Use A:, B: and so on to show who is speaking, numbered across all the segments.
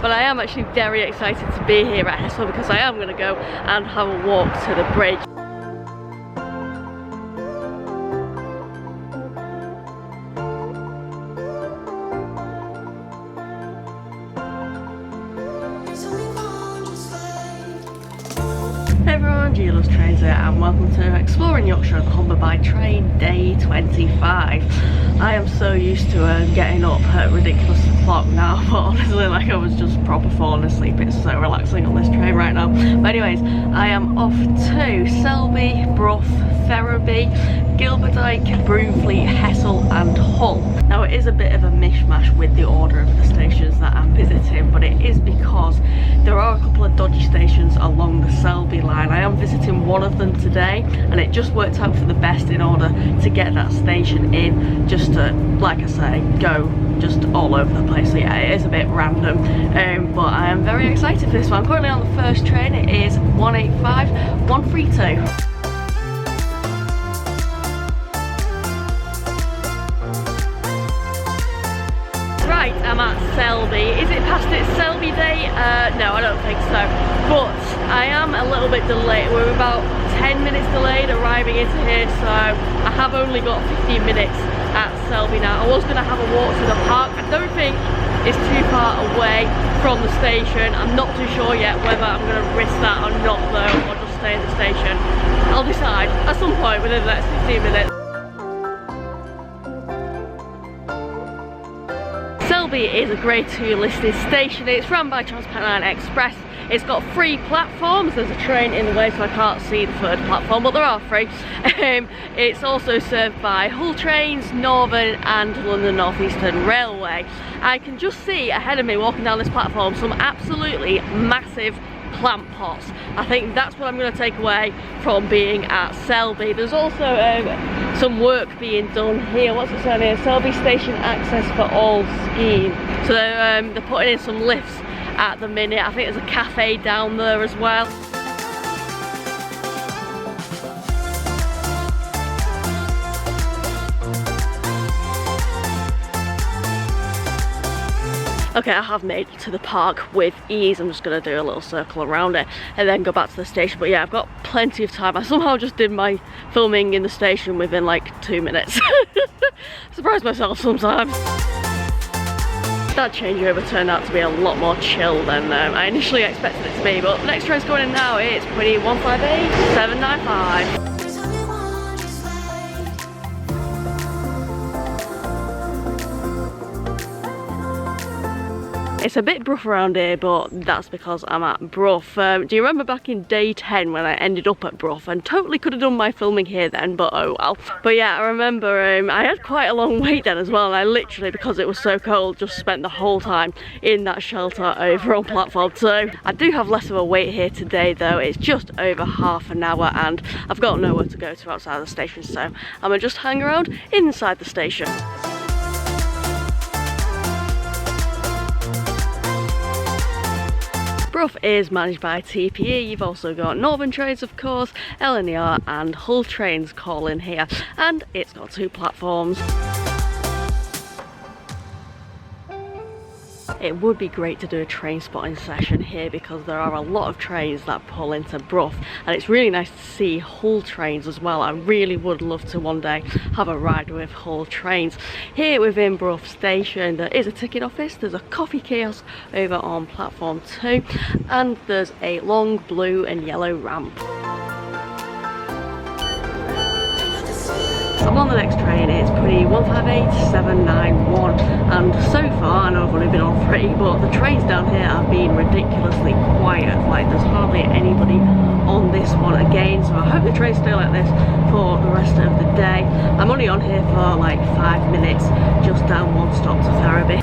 A: but I am actually very excited to be here at Hessle because I am going to go and have a walk to the bridge. Hey everyone, Gila's Trains here and welcome to Exploring Yorkshire the Humber by train day 25. I am so used to getting up at ridiculous o'clock now, but honestly like I was just proper falling asleep. It's so relaxing on this train right now. But anyways, I am off to Selby, Brough, Ferriby, Gilberdyke, Broomfleet, Hessle and Hull. Now it is a bit of a mishmash with the order of the stations that I'm visiting, but it is because there are a couple of dodgy stations along the Selby line. I am visiting one of them today and it just worked out for the best in order to get that station in, just to, like I say, go just all over the place. So yeah, it is a bit random, but I am very excited for this one. I'm currently on the first train. It is 185-132. I'm at Selby. Is it past its Selby day? No, I don't think so. But I am a little bit delayed. We're about 10 minutes delayed arriving into here, so I have only got 15 minutes at Selby now. I was going to have a walk to the park. I don't think it's too far away from the station. I'm not too sure yet whether I'm going to risk that or not though, or just stay at the station. I'll decide at some point within the next 15 minutes. Selby is a grade 2 listed station. It's run by Transpennine Express. It's got 3 platforms. There's a train in the way so I can't see the 3rd platform, but there are 3. It's also served by Hull Trains, Northern and London North Eastern Railway. I can just see ahead of me walking down this platform some absolutely massive plant pots. I think that's what I'm going to take away from being at Selby. There's also some work being done here. What's it saying here? Selby Station Access for All scheme. So they're putting in some lifts at the minute. I think there's a cafe down there as well. Okay, I have made it to the park with ease. I'm just going to do a little circle around it and then go back to the station. But yeah, I've got plenty of time. I somehow just did my filming in the station within like 2 minutes. Surprise myself sometimes. That changeover turned out to be a lot more chill than I initially expected it to be. But the next train's going in now. It's 158-795. It's a bit rough around here, but that's because I'm at Brough. Do you remember back in day 10 when I ended up at Brough and totally could have done my filming here then, but oh well. But yeah, I remember I had quite a long wait then as well, and I literally, because it was so cold, just spent the whole time in that shelter over on platform 2. I do have less of a wait here today though. It's just over half an hour and I've got nowhere to go to outside the station, so I'm gonna just hang around inside the station. Brough is managed by TPE. You've also got Northern Trains, of course, LNER and Hull Trains call in here, and it's got 2 platforms. It would be great to do a train spotting session here because there are a lot of trains that pull into Brough, and it's really nice to see Hull Trains as well. I really would love to one day have a ride with Hull Trains. Here within Brough Station there is a ticket office, there's a coffee kiosk over on platform 2, and there's a long blue and yellow ramp. I'm on the next train. It's 158-791, and so far, I know I've only been on 3, but the trains down here have been ridiculously quiet. Like there's hardly anybody on this one again, so I hope the trains stay like this for the rest of the day. I'm only on here for like 5 minutes, just down one stop to Ferriby.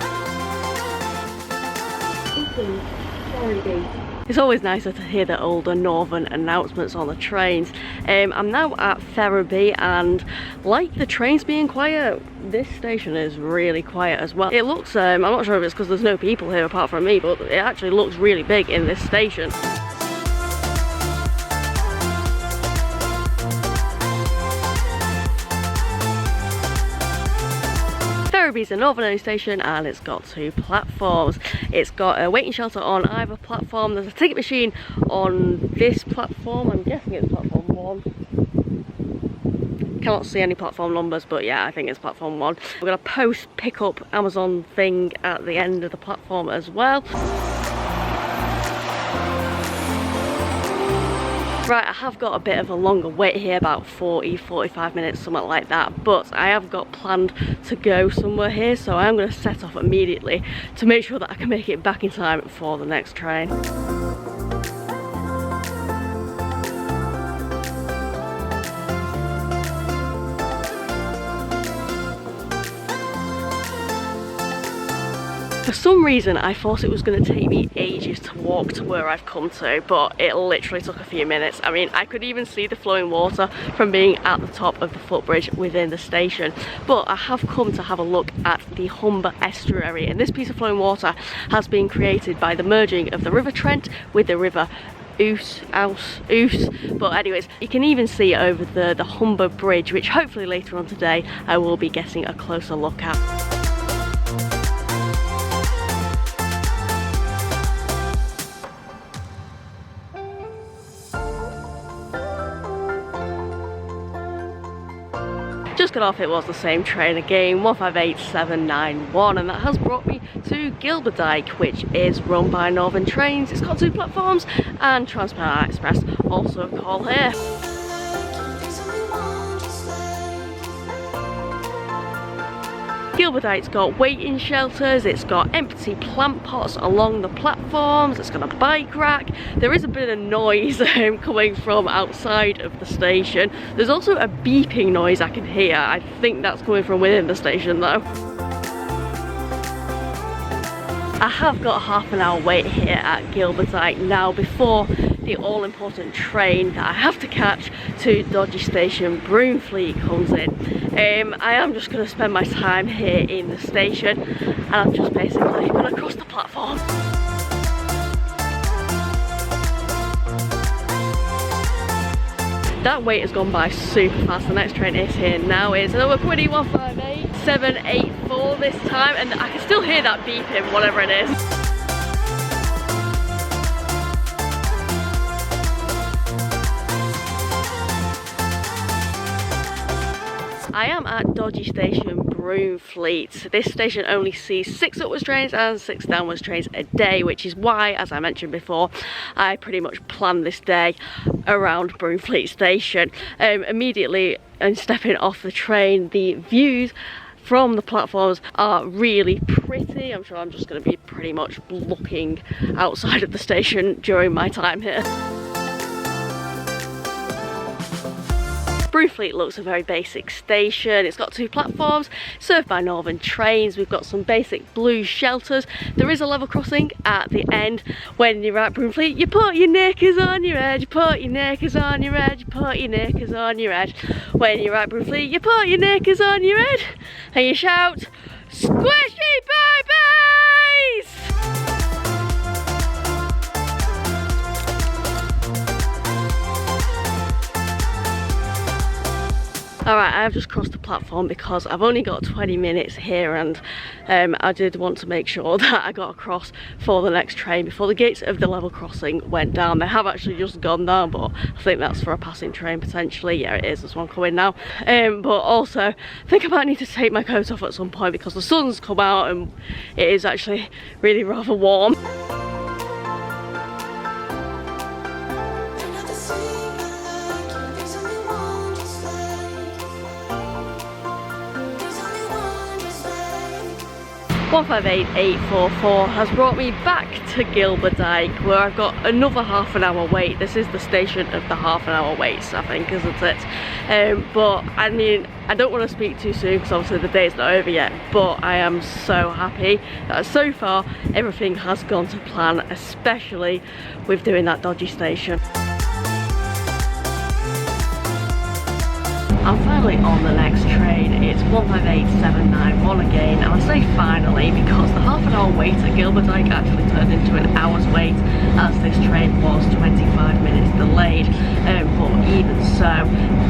A: It's always nicer to hear the older northern announcements on the trains. I'm now at Ferriby, and like the trains being quiet, this station is really quiet as well. It looks, I'm not sure if it's because there's no people here apart from me, but it actually looks really big in this station. Ferriby's a northern station and it's got 2 platforms. It's got a waiting shelter on either platform. There's a ticket machine on this platform. I'm guessing it's platform 1. Cannot see any platform numbers, but yeah, I think it's platform 1. We're going to post pick up Amazon thing at the end of the platform as well. Right, I have got a bit of a longer wait here, about 40-45 minutes, something like that, but I have got planned to go somewhere here, so I am going to set off immediately to make sure that I can make it back in time for the next train. For some reason I thought it was going to take me ages to walk to where I've come to, but it literally took a few minutes. I mean, I could even see the flowing water from being at the top of the footbridge within the station. But I have come to have a look at the Humber estuary, and this piece of flowing water has been created by the merging of the River Trent with the River Ouse. But anyways, you can even see over the Humber Bridge, which hopefully later on today I will be getting a closer look at. Just got off, it was the same train again, 158791, and that has brought me to Gilberdyke, which is run by Northern Trains. It's got 2 platforms and Transport Express also call here. Gilberdyke's got waiting shelters, it's got empty plant pots along the platforms, it's got a bike rack. There is a bit of noise coming from outside of the station. There's also a beeping noise I can hear. I think that's coming from within the station though. I have got a half an hour wait here at Gilberdyke now before the all-important train that I have to catch to Dodgy Station Broomfleet comes in. I am just going to spend my time here in the station, and I'm just basically going to cross the platform. That wait has gone by super fast. The next train is here now. It's number 2158784 this time, and I can still hear that beeping, whatever it is. I am at Dodgy Station Broomfleet. This station only sees 6 upwards trains and 6 downwards trains a day, which is why, as I mentioned before, I pretty much planned this day around Broomfleet station. Immediately and stepping off the train, the views from the platforms are really pretty. I'm sure I'm just going to be pretty much looking outside of the station during my time here. Broomfleet looks a very basic station. It's got 2 platforms served by Northern Trains. We've got some basic blue shelters. There is a level crossing at the end. When you're at Broomfleet, you put your knickers on your head, you put your knickers on your head, you put your knickers on your head. When you're at Broomfleet, you put your knickers on your head and you shout, "Squishy babies!" Alright, I have just crossed the platform because I've only got 20 minutes here, and I did want to make sure that I got across for the next train before the gates of the level crossing went down. They have actually just gone down, but I think that's for a passing train potentially. Yeah, it is, there's one coming now. But also, I think I might need to take my coat off at some point because the sun's come out and it is actually really rather warm. 158844 has brought me back to Gilberdyke, where I've got another half an hour wait. This is the station of the half an hour waits, I think, isn't it? But I mean, I don't want to speak too soon because obviously the day's not over yet, but I am so happy that so far everything has gone to plan, especially with doing that dodgy station. I'm finally on the next train. It's 158791 again, and I say finally because the half an hour wait at Gilberdyke actually turned into an hour's wait as this train was 25 minutes delayed. But even so,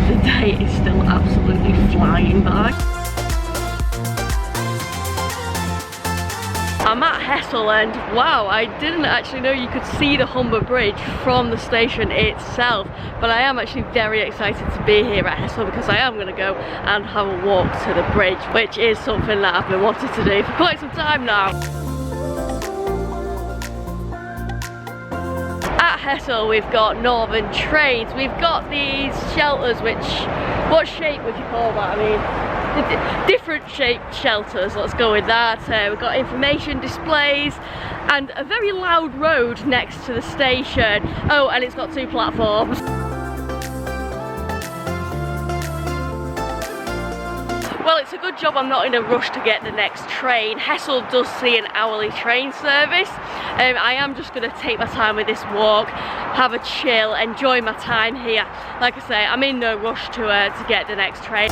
A: the day is still absolutely flying by. Hessle, and wow, I didn't actually know you could see the Humber Bridge from the station itself, but I am actually very excited to be here at Hessle because I am going to go and have a walk to the bridge, which is something that I've been wanting to do for quite some time now. At Hessle we've got Northern Trains, we've got these shelters, which, what shape would you call that? I mean, different shaped shelters, let's go with that. We've got information displays and a very loud road next to the station. Oh, and it's got 2 platforms. Well, it's a good job I'm not in a rush to get the next train. Hessle does see an hourly train service. I am just going to take my time with this walk, have a chill, enjoy my time here. Like I say, I'm in no rush to get the next train.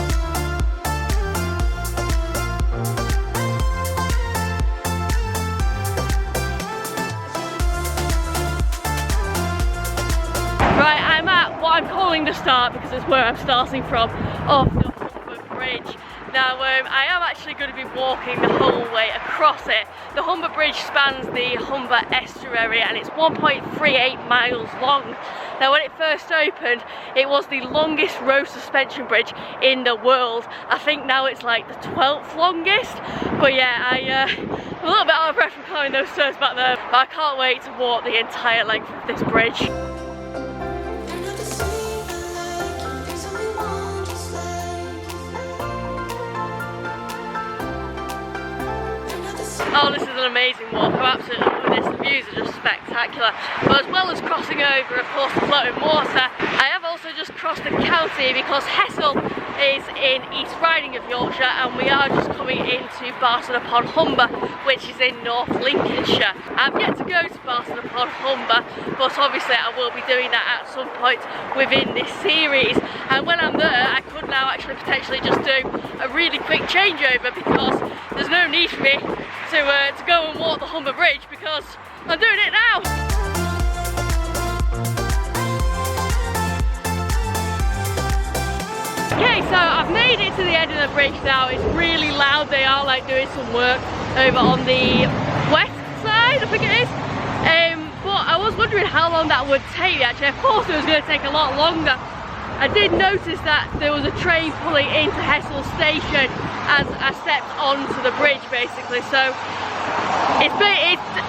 A: Right, I'm at what I'm calling the start because it's where I'm starting from, of the Humber Bridge. Now, I am actually going to be walking the whole way across it. The Humber Bridge spans the Humber estuary and it's 1.38 miles long. Now, when it first opened, it was the longest road suspension bridge in the world. I think now it's like the 12th longest. But yeah, I'm a little bit out of breath from climbing those stairs back there. But I can't wait to walk the entire length of this bridge. Oh, this is an amazing walk. I'm absolutely loving this. The views are just spectacular. But as well as crossing over, of course, the floating water, I have also just crossed the county because Hessle is in East Riding of Yorkshire and we are just coming into Barton-upon-Humber, which is in North Lincolnshire. I've yet to go to Barton-upon-Humber, but obviously I will be doing that at some point within this series. And when I'm there, I could now actually potentially just do a really quick changeover because there's no need for me to go and walk the Humber Bridge because I'm doing it now. Okay, so I've made it to the end of the bridge now. It's really loud. They are like doing some work over on the west side, I think it is. But I was wondering how long that would take me actually. Of course it was going to take a lot longer. I did notice that there was a train pulling into Hessle station as I stepped onto the bridge basically, so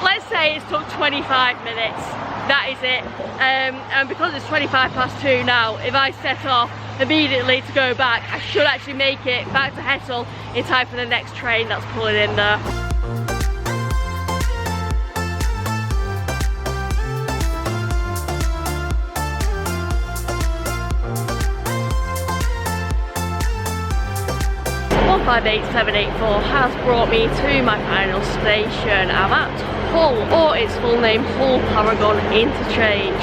A: let's say it's took 25 minutes, that is it. And because it's 2 now, if I set off immediately to go back, I should actually make it back to Hessle in time for the next train that's pulling in there. Five 784 has brought me to my final station. I'm at Hull, or its full name, Hull Paragon Interchange.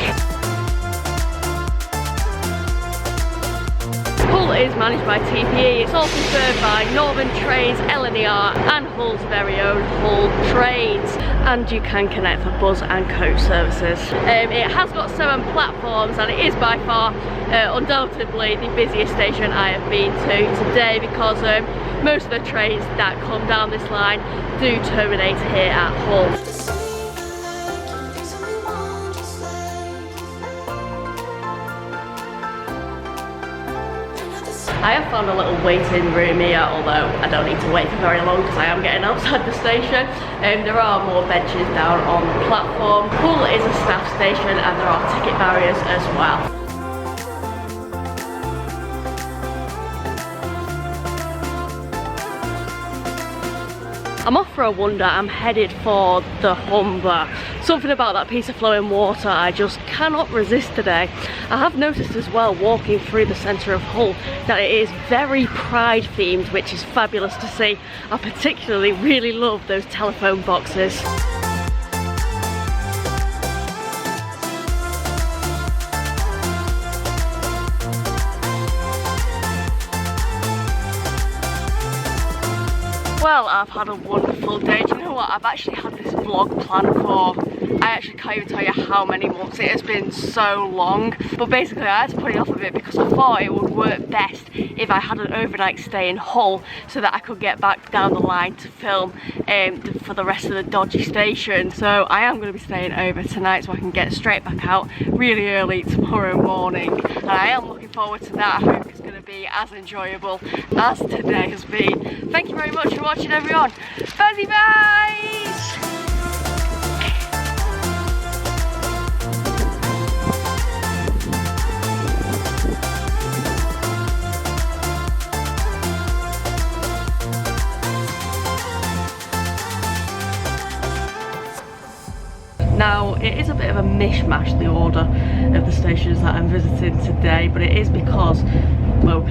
A: Hull is managed by TPE. It's also served by Northern Trains, LNER and Hull's very own Hull Trains, and you can connect for bus and coach services. It has got 7 platforms and it is by far undoubtedly the busiest station I have been to today because most of the trains that come down this line do terminate here at Hull. I have found a little waiting room here, although I don't need to wait for very long because I am getting outside the station. There are more benches down on the platform. Poole is a staff station and there are ticket barriers as well. I'm off for a wander. I'm headed for the Humber. Something about that piece of flowing water I just cannot resist today. I have noticed as well, walking through the centre of Hull, that it is very pride themed, which is fabulous to see. I particularly really love those telephone boxes. Well, I've had a wonderful day. Do you know what? I've actually had this vlog planned for, I actually can't even tell you how many months. It has been so long. But basically I had to put it off a bit because I thought it would work best if I had an overnight stay in Hull so that I could get back down the line to film for the rest of the dodgy station. So I am going to be staying over tonight so I can get straight back out really early tomorrow morning. And I am looking forward to that. I hope it's going to be as enjoyable as today has been. Thank you very much for watching, everyone. Buzzy byes! Now, it is a bit of a mishmash, the order of the stations that I'm visiting today, but it is because, well,